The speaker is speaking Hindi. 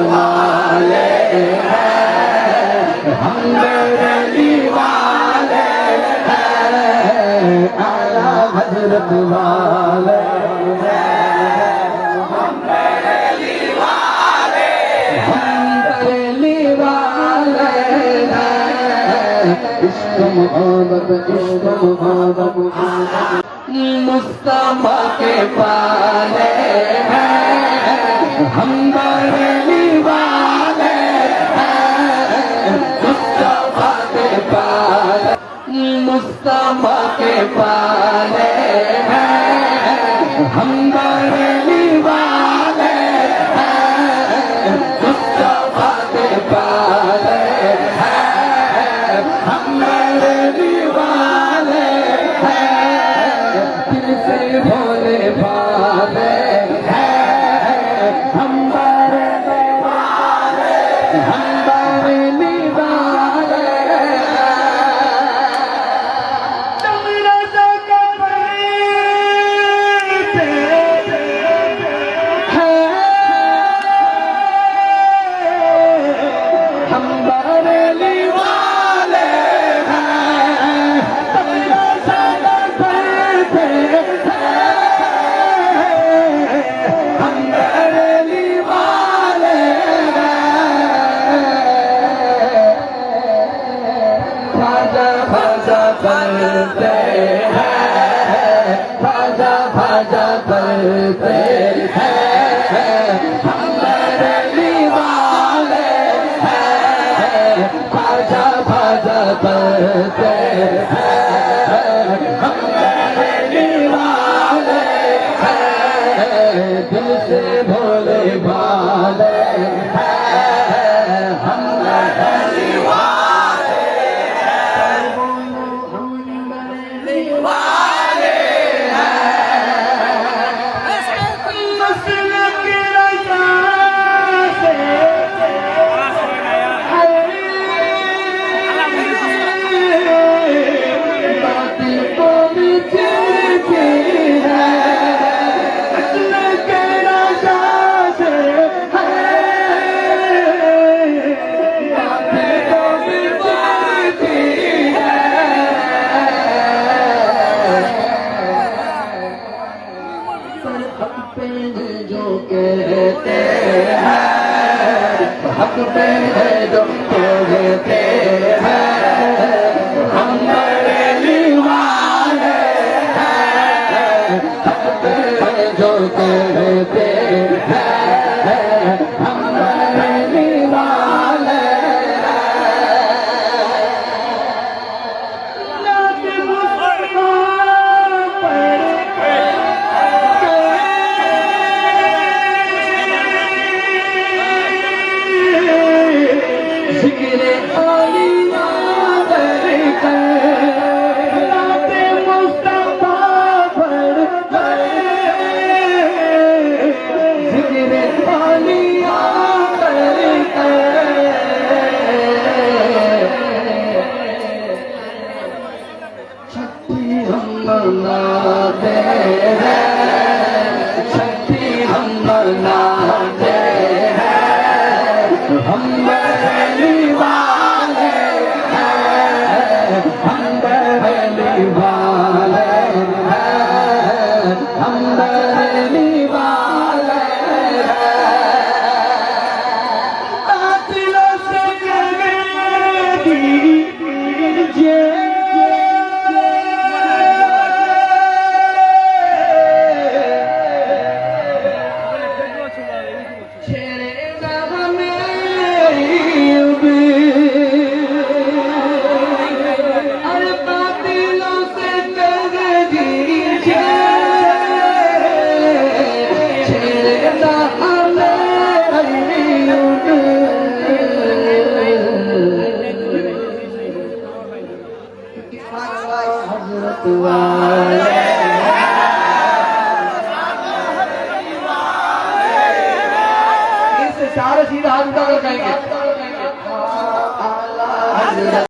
वाले हैं, हम बरेली वाले हैं, आला हजरत वाले हैं, हम बरेली वाले हैं, इश्क मोहब्बत मुस्तफा के पाले हैं, हम बरेली वाले हैं, मुस्तफा के पाले, मुस्तफा के पाले हैं, हम बरेली वाले हैं, मुस्तफा के पाले हैं, हम बरेली वाले हैं, दिल से भोले भाले हैं, हम बरेली वाले, हम बरेली वाले करते हैं, भाजा भाजा करते हैं, हम बरेली वाले हैं, भाजा भाजा करते हैं, हम बरेली वाले हैं, दिल से भोले भाले हैं, हम बरेली वाले जो कहते हैं, हक पे है जो कहते हैं, हम बरेली वाले हैं, हक पे है जो कहते हैं, हम बरेली वाले जिक्रे औलिया करकर, राते मुस्तफा पर जिक्रे औलिया करकर, शक्ति हम मनाते हैं, शक्ति हम मनाते हैं, हम बरेली वाले हैं, हम बरेली वाले हैं, हम बरेली वाले हैं, बातिलों से दीजिए हजरत वाले इससे सारे सीधा हाथ उठाकर कहेंगे